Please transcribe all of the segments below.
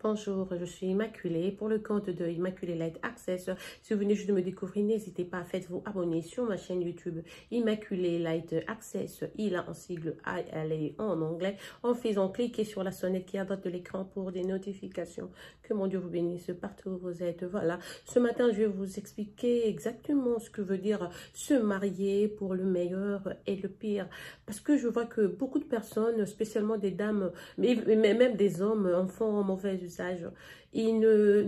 Bonjour, je suis Immaculée pour le compte de Immaculée Light Access. Si vous venez juste de me découvrir, n'hésitez pas à vous abonner sur ma chaîne YouTube Immaculée Light Access. Il a en sigle ILA en anglais en faisant cliquer sur la sonnette qui est à droite de l'écran pour des notifications. Que mon Dieu vous bénisse partout où vous êtes. Voilà, ce matin je vais vous expliquer exactement ce que veut dire se marier pour le meilleur et le pire. Parce que je vois que beaucoup de personnes, spécialement des dames, mais même des hommes, en font un mauvais usage. Ils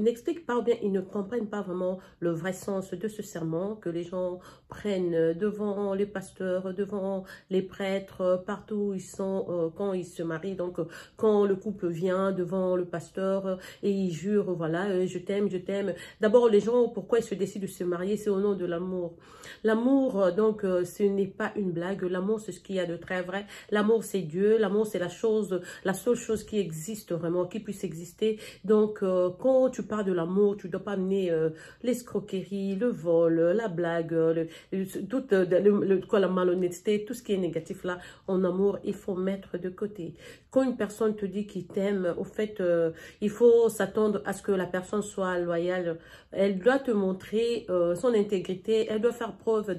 n'expliquent pas ou bien ils ne comprennent pas vraiment le vrai sens de ce serment que les gens prennent devant les pasteurs, devant les prêtres, partout où ils sont quand ils se marient. Donc quand le couple vient devant le pasteur et ils jurent, voilà, je t'aime, je t'aime. D'abord les gens, pourquoi ils se décident de se marier? C'est au nom de l'amour. L'amour, donc, ce n'est pas une blague. L'amour, c'est ce qu'il y a de très vrai. L'amour, c'est Dieu. L'amour, c'est la seule chose qui existe vraiment, qui puisse exister. Donc, quand tu parles de l'amour, tu ne dois pas amener l'escroquerie, le vol, la blague, la malhonnêteté, tout ce qui est négatif là, en amour, il faut mettre de côté. Quand une personne te dit qu'il t'aime, au fait, il faut s'attendre à ce que la personne soit loyale. Elle doit te montrer son intégrité, elle doit faire preuve elle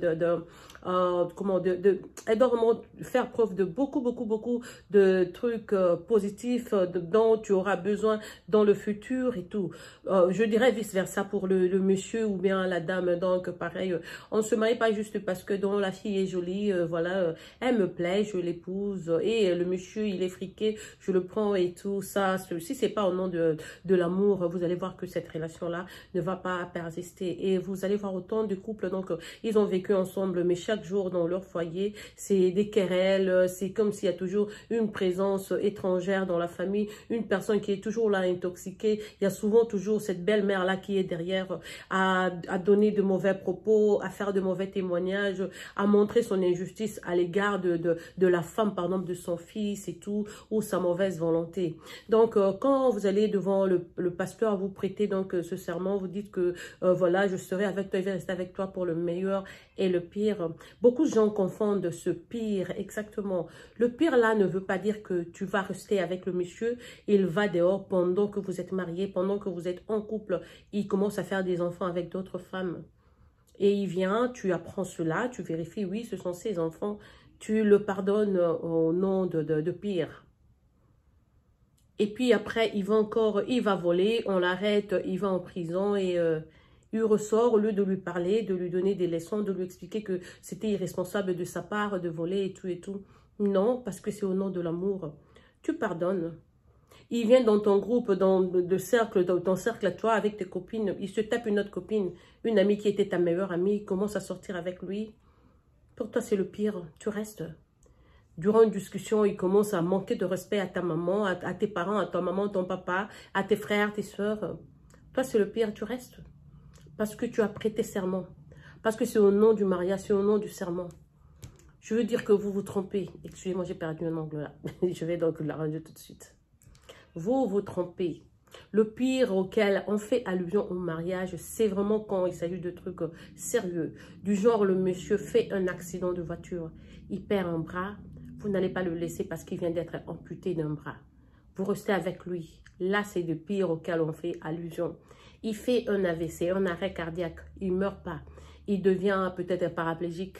doit vraiment faire preuve de beaucoup de trucs positifs dont tu auras besoin dans le futur et tout. Je dirais vice versa pour le monsieur ou bien la dame. Donc pareil, on ne se marie pas juste parce que donc, la fille est jolie, voilà, elle me plaît, je l'épouse, et le monsieur il est friqué, je le prends et tout ça. Si c'est pas au nom de l'amour, vous allez voir que cette relation là ne va pas persister, et vous allez voir autant de couples, donc ils ont vécu ensemble, mais chaque jour dans leur foyer c'est des querelles, c'est comme s'il y a toujours une présence étrangère dans la famille, une personne qui est toujours là intoxiquée. Il y a souvent toujours cette belle-mère là qui est derrière à donner de mauvais propos, à faire de mauvais témoignages, à montrer son injustice à l'égard de la femme, par exemple de son fils et tout, ou sa mauvaise volonté. Donc quand vous allez devant le pasteur, vous prêtez donc ce serment, vous dites que voilà, je serai avec toi, je vais rester avec toi pour le meilleur et le pire. Beaucoup de gens confondent ce pire, exactement. Le pire là ne veut pas dire que tu vas rester avec le monsieur, il va dehors pendant que vous êtes mariés, pendant que vous êtes en couple, il commence à faire des enfants avec d'autres femmes. Et il vient, tu apprends cela, tu vérifies, oui, ce sont ses enfants, tu le pardonnes au nom de pire. Et puis après, il va voler, on l'arrête, il va en prison et il ressort au lieu de lui parler, de lui donner des leçons, de lui expliquer que c'était irresponsable de sa part de voler et tout et tout. Non, parce que c'est au nom de l'amour. Tu pardonnes. Il vient dans ton groupe, dans ton cercle à toi, avec tes copines, il se tape une autre copine, une amie qui était ta meilleure amie, il commence à sortir avec lui. Pour toi, c'est le pire, tu restes. Durant une discussion, il commence à manquer de respect à ta maman, à tes parents, à ta maman, ton papa, à tes frères, tes soeurs. Toi, c'est le pire, tu restes. Parce que tu as prêté serment. Parce que c'est au nom du mariage, c'est au nom du serment. Je veux dire que vous vous trompez. Excusez-moi, j'ai perdu un angle là. Je vais donc la rendre tout de suite. Vous vous trompez. Le pire auquel on fait allusion au mariage, c'est vraiment quand il s'agit de trucs sérieux. Du genre, le monsieur fait un accident de voiture, il perd un bras, vous n'allez pas le laisser parce qu'il vient d'être amputé d'un bras. Vous restez avec lui. Là, c'est le pire auquel on fait allusion. Il fait un AVC, un arrêt cardiaque, il ne meurt pas. Il devient peut-être paraplégique.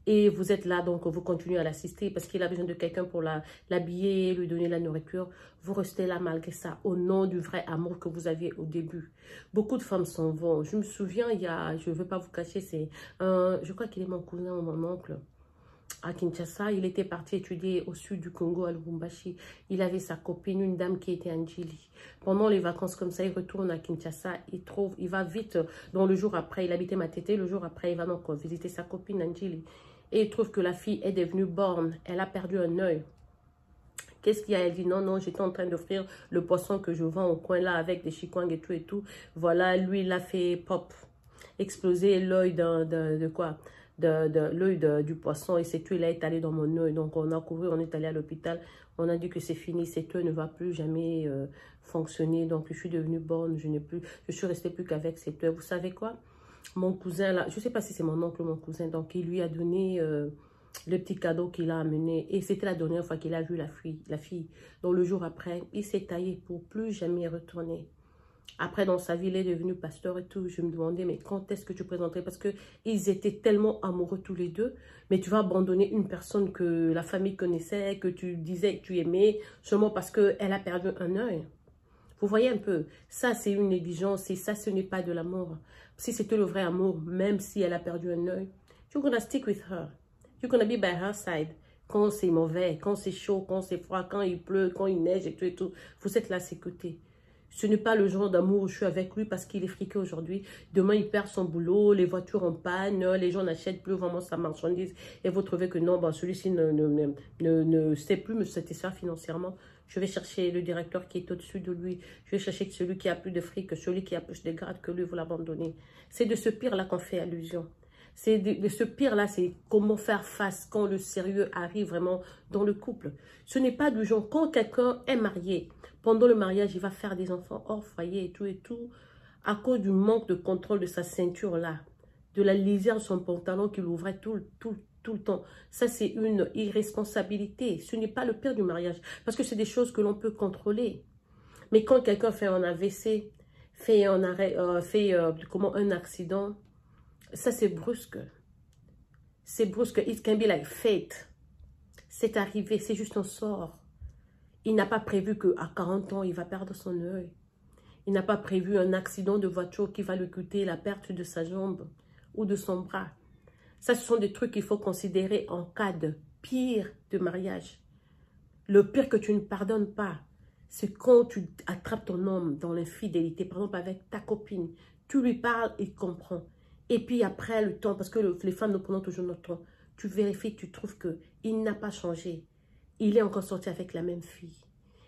Et vous êtes là, donc vous continuez à l'assister parce qu'il a besoin de quelqu'un pour l'habiller, lui donner la nourriture. Vous restez là malgré ça, au nom du vrai amour que vous aviez au début. Beaucoup de femmes s'en vont. Je me souviens, je ne veux pas vous cacher, je crois qu'il est mon cousin ou mon oncle. À Kinshasa, il était parti étudier au sud du Congo, à Lubumbashi. Il avait sa copine, une dame qui était Angélie. Pendant les vacances comme ça, il retourne à Kinshasa. Il va vite. Donc le jour après, il habitait Matete. Le jour après, il va donc visiter sa copine Angélie. Et il trouve que la fille est devenue borne. Elle a perdu un œil. Qu'est-ce qu'il y a? Elle dit non, non, j'étais en train d'offrir le poisson que je vends au coin là avec des chikwang et tout et tout. Voilà, lui, il a fait pop. Exploser l'œil de quoi? L'œil du poisson, et c'est tout, il a étalé dans mon œil. Donc on a couru, on est allé à l'hôpital, on a dit que c'est fini, cet œil ne va plus jamais fonctionner. Donc je suis devenue borne, je suis restée plus qu'avec cet œil. Vous savez quoi? Mon cousin là, je ne sais pas si c'est mon oncle ou mon cousin, donc il lui a donné le petit cadeau qu'il a amené. Et c'était la dernière fois qu'il a vu la fille. Donc le jour après, il s'est taillé pour plus jamais y retourner. Après, dans sa vie, il est devenu pasteur et tout. Je me demandais, mais quand est-ce que tu présenterais? Parce qu'ils étaient tellement amoureux tous les deux. Mais tu vas abandonner une personne que la famille connaissait, que tu disais que tu aimais, seulement parce qu'elle a perdu un œil. Vous voyez un peu, ça c'est une négligence et ça ce n'est pas de l'amour. Si c'était le vrai amour, même si elle a perdu un œil, you're gonna stick with her. You're gonna be by her side. Quand c'est mauvais, quand c'est chaud, quand c'est froid, quand il pleut, quand il neige et tout, vous êtes là à ses côtés. Ce n'est pas le genre d'amour où je suis avec lui parce qu'il est friqué aujourd'hui. Demain, il perd son boulot, les voitures en panne, les gens n'achètent plus vraiment sa marchandise. Et vous trouvez que non, ben, celui-ci ne sait plus me satisfaire financièrement. Je vais chercher le directeur qui est au-dessus de lui. Je vais chercher celui qui a plus de fric, celui qui a plus de grade que lui, vous l'abandonnez. C'est de ce pire-là qu'on fait allusion. C'est de ce pire-là, c'est comment faire face quand le sérieux arrive vraiment dans le couple. Ce n'est pas du genre, quand quelqu'un est marié, pendant le mariage, il va faire des enfants hors foyer et tout, à cause du manque de contrôle de sa ceinture-là, de la lisière de son pantalon qu'il ouvrait tout le temps. Ça, c'est une irresponsabilité. Ce n'est pas le pire du mariage, parce que c'est des choses que l'on peut contrôler. Mais quand quelqu'un fait un AVC, fait un arrêt, un accident, ça, c'est brusque. C'est brusque. It can be like fate. C'est arrivé, c'est juste un sort. Il n'a pas prévu qu'à 40 ans, il va perdre son œil. Il n'a pas prévu un accident de voiture qui va lui coûter la perte de sa jambe ou de son bras. Ça, ce sont des trucs qu'il faut considérer en cas de pire de mariage. Le pire que tu ne pardonnes pas, c'est quand tu attrapes ton homme dans l'infidélité, par exemple avec ta copine. Tu lui parles, il comprend. Et puis après le temps, parce que les femmes nous prenons toujours notre temps, tu vérifies, tu trouves qu'il n'a pas changé. Il est encore sorti avec la même fille.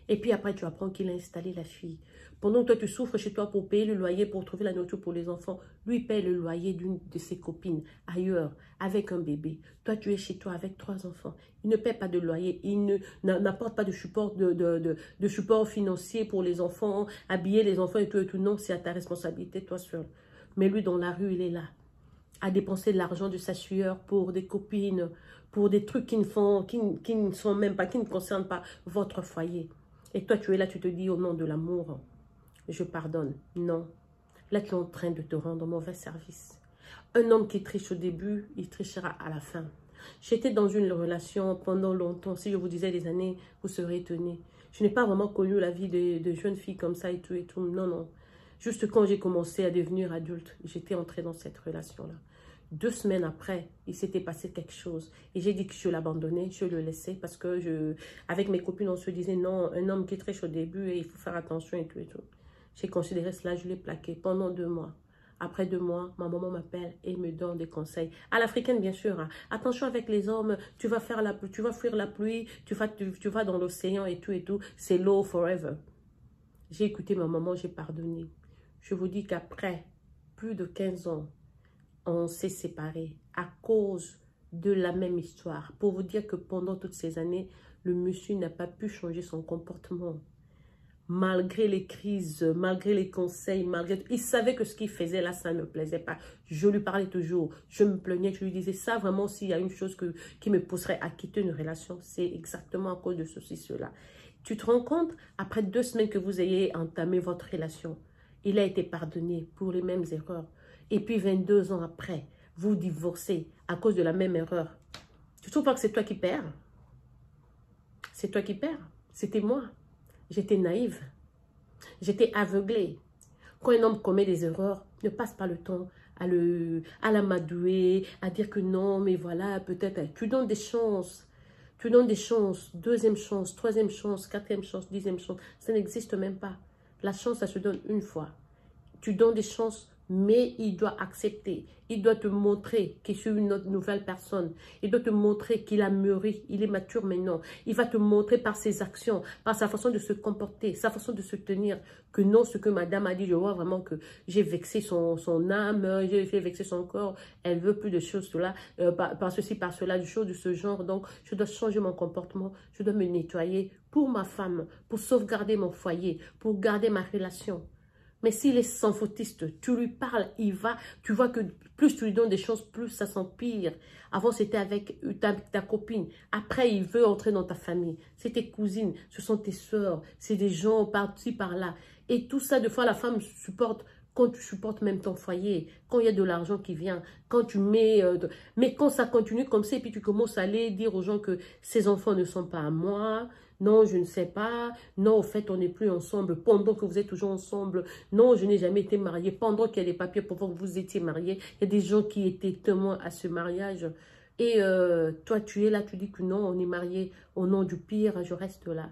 Et puis après, tu apprends qu'il a installé la fille. Pendant que toi, tu souffres chez toi pour payer le loyer, pour trouver la nourriture pour les enfants, lui paye le loyer d'une de ses copines ailleurs, avec un bébé. Toi, tu es chez toi avec 3 enfants. Il ne paie pas de loyer, il n'apporte pas de support, de support financier pour les enfants, habiller les enfants et tout. Non, c'est à ta responsabilité, toi seul. Mais lui, dans la rue, il est là, à dépenser de l'argent de sa sueur pour des copines, pour des trucs qui ne concernent pas votre foyer. Et toi, tu es là, tu te dis au nom de l'amour, je pardonne. Non. Là, tu es en train de te rendre mauvais service. Un homme qui triche au début, il trichera à la fin. J'étais dans une relation pendant longtemps. Si je vous disais des années, vous serez étonnés. Je n'ai pas vraiment connu la vie de jeunes filles comme ça et tout. Non, non. Juste quand j'ai commencé à devenir adulte, j'étais entrée dans cette relation-là. 2 semaines après, il s'était passé quelque chose. Et j'ai dit que je l'abandonnais, je le laissais parce que avec mes copines, on se disait non, un homme qui triche au début et il faut faire attention et tout et tout. J'ai considéré cela, je l'ai plaqué pendant 2 mois. Après 2 mois, ma maman m'appelle et me donne des conseils. À l'africaine, bien sûr. Hein. Attention avec les hommes, tu vas fuir la pluie, tu vas dans l'océan et tout. C'est l'eau forever. J'ai écouté ma maman, j'ai pardonné. Je vous dis qu'après plus de 15 ans, on s'est séparés à cause de la même histoire. Pour vous dire que pendant toutes ces années, le monsieur n'a pas pu changer son comportement. Malgré les crises, malgré les conseils, il savait que ce qu'il faisait là, ça ne me plaisait pas. Je lui parlais toujours, je me plaignais, je lui disais ça vraiment, s'il y a une chose qui me pousserait à quitter une relation, c'est exactement à cause de ceci, cela. Tu te rends compte, après 2 semaines que vous ayez entamé votre relation, il a été pardonné pour les mêmes erreurs. Et puis 22 ans après, vous divorcez à cause de la même erreur. Tu ne trouves pas que c'est toi qui perds? C'est toi qui perds. C'était moi. J'étais naïve. J'étais aveuglée. Quand un homme commet des erreurs, ne passe pas le temps à l'amadouer, à dire que non, mais voilà, peut-être. Tu donnes des chances. Tu donnes des chances. 2e chance, 3e chance, 4e chance, 10e chance. Ça n'existe même pas. La chance, ça se donne une fois. Tu donnes des chances, mais il doit accepter. Il doit te montrer qu'il est une autre nouvelle personne. Il doit te montrer qu'il a mûri, il est mature maintenant. Il va te montrer par ses actions, par sa façon de se comporter, sa façon de se tenir, que non, ce que madame a dit, je vois vraiment que j'ai vexé son âme, j'ai vexé son corps, elle veut plus de choses, cela, par ceci, par cela, des choses de ce genre. Donc, je dois changer mon comportement, je dois me nettoyer pour ma femme, pour sauvegarder mon foyer, pour garder ma relation. Mais s'il est sans fautiste, tu lui parles, il va, tu vois que plus tu lui donnes des choses, plus ça s'empire. Avant, c'était avec ta copine. Après, il veut entrer dans ta famille. C'est tes cousines, ce sont tes soeurs, c'est des gens par-ci, par-là. Et tout ça, des fois, la femme supporte quand tu supportes même ton foyer, quand il y a de l'argent qui vient, quand tu mets... mais quand ça continue comme ça, et puis tu commences à aller dire aux gens que ces enfants ne sont pas à moi, non, je ne sais pas, non, au fait, on n'est plus ensemble pendant que vous êtes toujours ensemble, non, je n'ai jamais été mariée pendant qu'il y a des papiers pour voir que vous étiez mariés. Il y a des gens qui étaient témoins à ce mariage. Et toi, tu es là, tu dis que non, on est mariés au nom du pire, je reste là.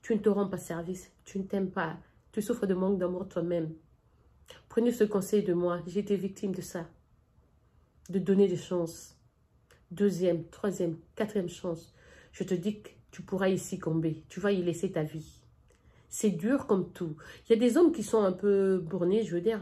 Tu ne te rends pas service, tu ne t'aimes pas, tu souffres de manque d'amour toi-même. Prenez ce conseil de moi, j'ai été victime de ça, de donner des chances. Deuxième, troisième, quatrième chance. Je te dis que tu pourras ici tomber, tu vas y laisser ta vie. C'est dur comme tout. Il y a des hommes qui sont un peu bornés, je veux dire,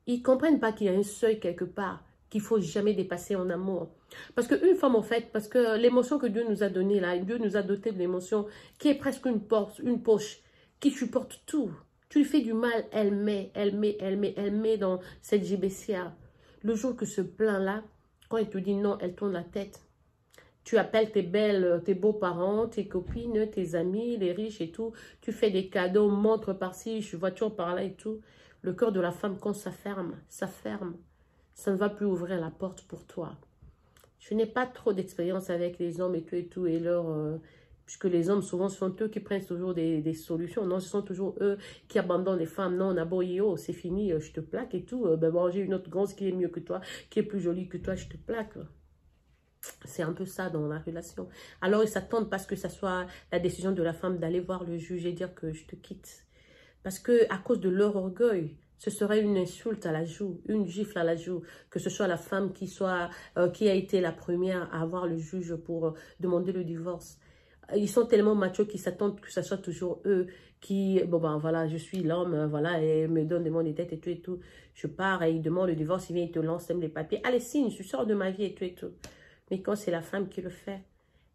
ils ne comprennent pas qu'il y a un seuil quelque part, qu'il ne faut jamais dépasser en amour. Parce qu'une femme, en fait, parce que l'émotion que Dieu nous a donnée là, Dieu nous a doté de l'émotion qui est presque une poche, qui supporte tout. Tu lui fais du mal, elle met dans cette GBCA. Le jour que ce plein-là, quand il te dit non, elle tourne la tête. Tu appelles tes beaux-parents, tes copines, tes amis, les riches et tout. Tu fais des cadeaux, montre par-ci, voiture par-là et tout. Le cœur de la femme, quand ça ferme. Ça ne va plus ouvrir la porte pour toi. Je n'ai pas trop d'expérience avec les hommes et tout, et leur... puisque les hommes, souvent, ce sont eux qui prennent toujours des solutions. Non, ce sont toujours eux qui abandonnent les femmes. Non, on a beau, oh, c'est fini, je te plaque et tout. Ben bon, j'ai une autre grosse qui est mieux que toi, qui est plus jolie que toi, je te plaque. C'est un peu ça dans la relation. Alors, ils s'attendent parce que ça soit la décision de la femme d'aller voir le juge et dire que je te quitte. Parce que à cause de leur orgueil, ce serait une insulte à la joue, une gifle à la joue, que ce soit la femme qui a été la première à voir le juge pour demander le divorce. Ils sont tellement machos qu'ils s'attendent que ce soit toujours eux qui, bon ben voilà, je suis l'homme, voilà, et me donne des mots de tête et tout et tout. Je pars et il demande le divorce, il vient, il te lance même les papiers. Allez, signe, je sors de ma vie et tout et tout. Mais quand c'est la femme qui le fait,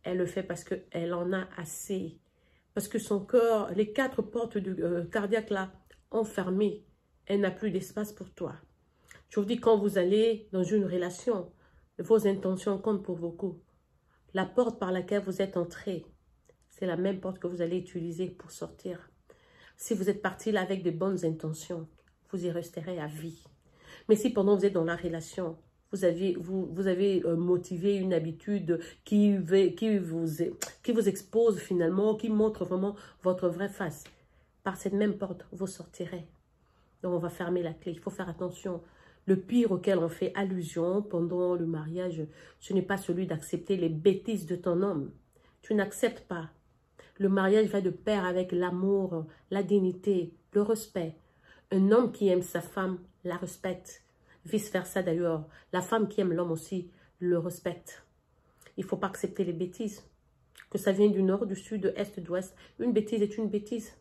elle le fait parce qu'elle en a assez. Parce que son cœur, les 4 portes cardiaques là, ont fermé. Elle n'a plus d'espace pour toi. Je vous dis, quand vous allez dans une relation, vos intentions comptent pour beaucoup. La porte par laquelle vous êtes entré, c'est la même porte que vous allez utiliser pour sortir. Si vous êtes parti là avec de bonnes intentions, vous y resterez à vie. Mais si pendant que vous êtes dans la relation, vous avez motivé une habitude qui vous expose finalement, qui montre vraiment votre vraie face, par cette même porte, vous sortirez. Donc, on va fermer la clé. Il faut faire attention. Le pire auquel on fait allusion pendant le mariage, ce n'est pas celui d'accepter les bêtises de ton homme. Tu n'acceptes pas. Le mariage va de pair avec l'amour, la dignité, le respect. Un homme qui aime sa femme la respecte. Vice-versa d'ailleurs. La femme qui aime l'homme aussi le respecte. Il ne faut pas accepter les bêtises. Que ça vienne du nord, du sud, de l'est, de l'ouest. Une bêtise est une bêtise.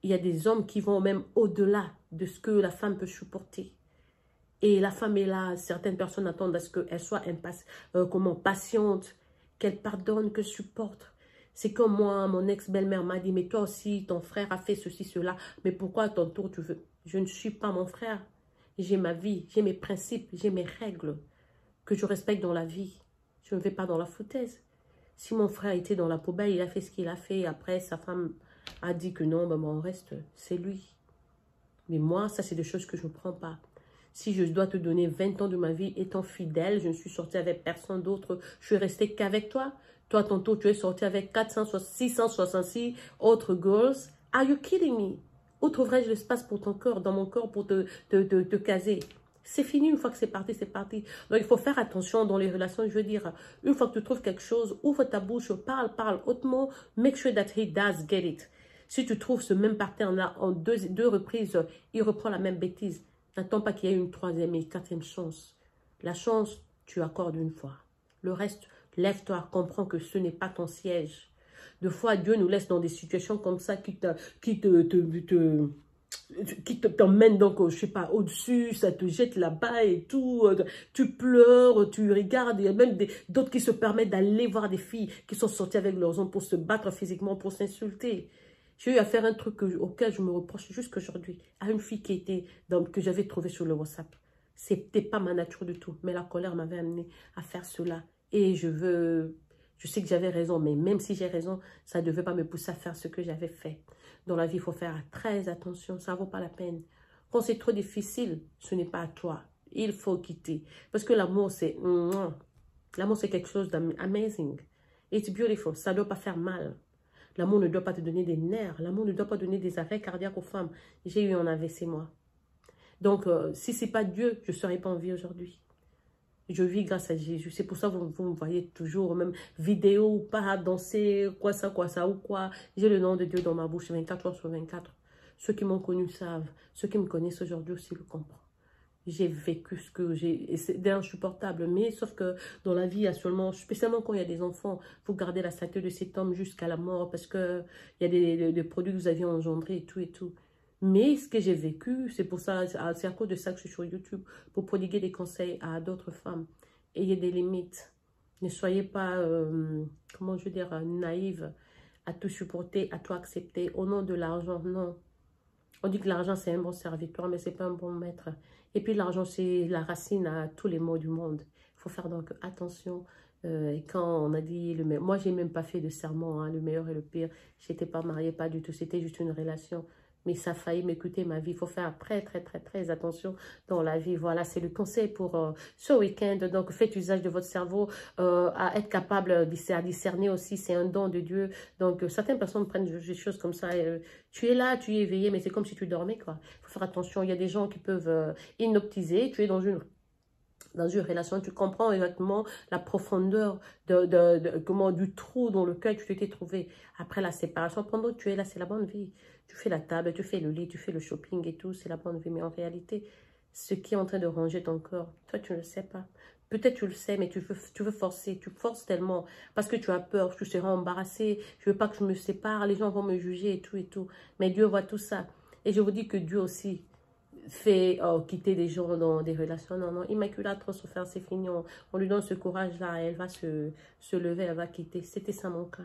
Il y a des hommes qui vont même au-delà de ce que la femme peut supporter. Et la femme est là, certaines personnes attendent à ce qu'elle soit patiente, qu'elle pardonne, qu'elle supporte. C'est comme moi, mon ex-belle-mère m'a dit, mais toi aussi, ton frère a fait ceci, cela, mais pourquoi à ton tour tu veux? Je ne suis pas mon frère. J'ai ma vie, j'ai mes principes, j'ai mes règles que je respecte dans la vie. Je ne vais pas dans la foutaise. Si mon frère était dans la poubelle, il a fait ce qu'il a fait, après sa femme a dit que non, ben on reste, c'est lui. Mais moi, ça c'est des choses que je ne prends pas. Si je dois te donner 20 ans de ma vie étant fidèle, je ne suis sortie avec personne d'autre, je suis restée qu'avec toi. Toi, tantôt, tu es sortie avec 666 autres girls. Are you kidding me? Où trouverais-je l'espace pour ton corps, dans mon corps, pour te caser? C'est fini, une fois que c'est parti, c'est parti. Donc, il faut faire attention dans les relations. Je veux dire, une fois que tu trouves quelque chose, ouvre ta bouche, parle hautement, make sure that he does get it. Si tu trouves ce même partenaire-là en deux reprises, il reprend la même bêtise. N'attends pas qu'il y ait une troisième et quatrième chance. La chance, tu accordes une fois. Le reste, lève-toi, comprends que ce n'est pas ton siège. Des fois, Dieu nous laisse dans des situations comme ça qui t'emmène donc, je sais pas, au-dessus, ça te jette là-bas et tout, tu pleures, tu regardes, il y a même d'autres qui se permettent d'aller voir des filles qui sont sorties avec leurs hommes pour se battre physiquement, pour s'insulter. J'ai eu à faire un truc auquel je me reproche jusqu'aujourd'hui. À une fille que j'avais trouvée sur le WhatsApp. C'était pas ma nature du tout. Mais la colère m'avait amené à faire cela. Et je sais que j'avais raison. Mais même si j'ai raison, ça ne devait pas me pousser à faire ce que j'avais fait. Dans la vie, il faut faire très attention. Ça ne vaut pas la peine. Quand c'est trop difficile, ce n'est pas à toi. Il faut quitter. Parce que l'amour, c'est... L'amour, c'est quelque chose d'amazing. It's beautiful. Ça ne doit pas faire mal. L'amour ne doit pas te donner des nerfs. L'amour ne doit pas donner des arrêts cardiaques aux femmes. J'ai eu un AVC, moi. Donc, si ce n'est pas Dieu, je ne serais pas en vie aujourd'hui. Je vis grâce à Jésus. C'est pour ça que vous me voyez toujours, même vidéo ou pas, danser, quoi ça ou quoi. J'ai le nom de Dieu dans ma bouche 24 heures sur 24. Ceux qui m'ont connu savent. Ceux qui me connaissent aujourd'hui aussi le comprennent. J'ai vécu ce que j'ai... Et c'est insupportable. Mais sauf que dans la vie, il y a seulement... Spécialement quand il y a des enfants, il faut garder la saleté de cet homme jusqu'à la mort. Parce qu'il y a des produits que vous aviez engendrés et tout et tout. Mais ce que j'ai vécu, c'est pour ça... C'est à cause de ça que je suis sur YouTube. Pour prodiguer des conseils à d'autres femmes. Ayez des limites. Ne soyez pas... comment je veux dire, naïve. À tout supporter, à tout accepter. Au nom de l'argent, non. On dit que l'argent, c'est un bon serviteur, mais ce n'est pas un bon maître. Et puis, l'argent, c'est la racine à tous les maux du monde. Il faut faire donc attention. Quand on a dit... Moi, je n'ai même pas fait de serment, hein, le meilleur et le pire. Je n'étais pas mariée, pas du tout. C'était juste une relation. Mais ça a failli m'écouter ma vie. Il faut faire très attention dans la vie. Voilà, c'est le conseil pour ce week-end. Donc, faites usage de votre cerveau à être capable à discerner aussi. C'est un don de Dieu. Donc, certaines personnes prennent des choses comme ça. Tu es là, tu es éveillé, mais c'est comme si tu dormais, quoi. Il faut faire attention. Il y a des gens qui peuvent inoptiser. Tu es dans une relation, tu comprends exactement la profondeur du trou dans lequel tu t'étais trouvé après la séparation. Pendant que tu es là, c'est la bonne vie. Tu fais la table, tu fais le lit, tu fais le shopping et tout, c'est la bonne vie. Mais en réalité, ce qui est en train de ranger ton corps, toi, tu ne le sais pas. Peut-être tu le sais, mais tu veux forcer. Tu forces tellement parce que tu as peur, tu seras embarrassé. Je veux pas que je me sépare, les gens vont me juger et tout et tout. Mais Dieu voit tout ça. Et je vous dis que Dieu aussi fait quitter des gens dans des relations. Non, Immaculata trop souffert, c'est fini. On lui donne ce courage-là, elle va se lever, elle va quitter. C'était ça mon cas.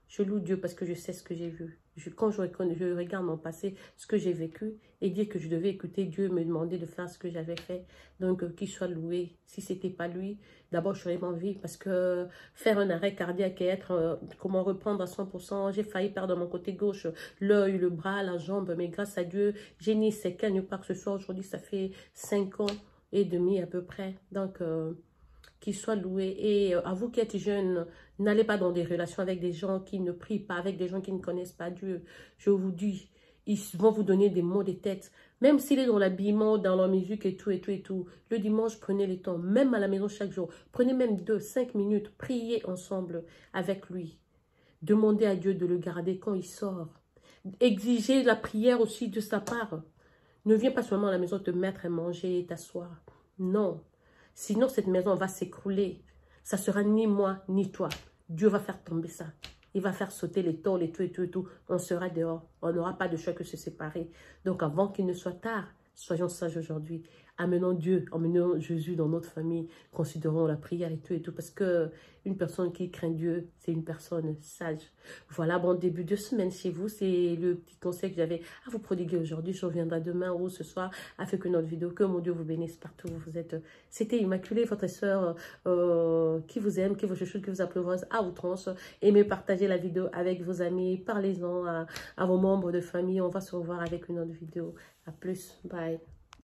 Je loue Dieu parce que je sais ce que j'ai vu. Quand je regarde mon passé, ce que j'ai vécu, et dire que je devais écouter Dieu me demander de faire ce que j'avais fait. Donc, qu'il soit loué. Si ce n'était pas lui, d'abord, je serais en vie. Parce que faire un arrêt cardiaque et être, comment reprendre à 100%, j'ai failli perdre mon côté gauche, l'œil, le bras, la jambe. Mais grâce à Dieu, j'ai ni séquelles, nulle part que ce soit. Aujourd'hui, ça fait 5 ans et demi à peu près. Donc, qu'il soit loué. Et à vous qui êtes jeunes, n'allez pas dans des relations avec des gens qui ne prient pas, avec des gens qui ne connaissent pas Dieu. Je vous dis, ils vont vous donner des maux de tête. Même s'il est dans l'habillement, dans la musique et tout, et tout, et tout. Le dimanche, prenez le temps, même à la maison chaque jour. Prenez même 2-5 minutes, priez ensemble avec lui. Demandez à Dieu de le garder quand il sort. Exigez la prière aussi de sa part. Ne viens pas seulement à la maison te mettre à manger et t'asseoir. Non. Sinon, cette maison va s'écrouler. Ça sera ni moi, ni toi. Dieu va faire tomber ça. Il va faire sauter les tôles et tout, et tout, et tout. On sera dehors. On n'aura pas de choix que se séparer. Donc, avant qu'il ne soit tard, soyons sages aujourd'hui. Amenons Dieu, emmenons Jésus dans notre famille. Considérons la prière et tout, parce que une personne qui craint Dieu, c'est une personne sage. Voilà, bon début de semaine chez vous. C'est le petit conseil que j'avais à vous prodiguer aujourd'hui. Je reviendrai demain ou ce soir avec une autre vidéo. Que mon Dieu vous bénisse partout où vous êtes. C'était Immaculée, votre soeur qui vous aime, qui vous chuchote, qui vous apprivoise à outrance. Aimez partager la vidéo avec vos amis. Parlez-en à vos membres de famille. On va se revoir avec une autre vidéo. À plus. Bye.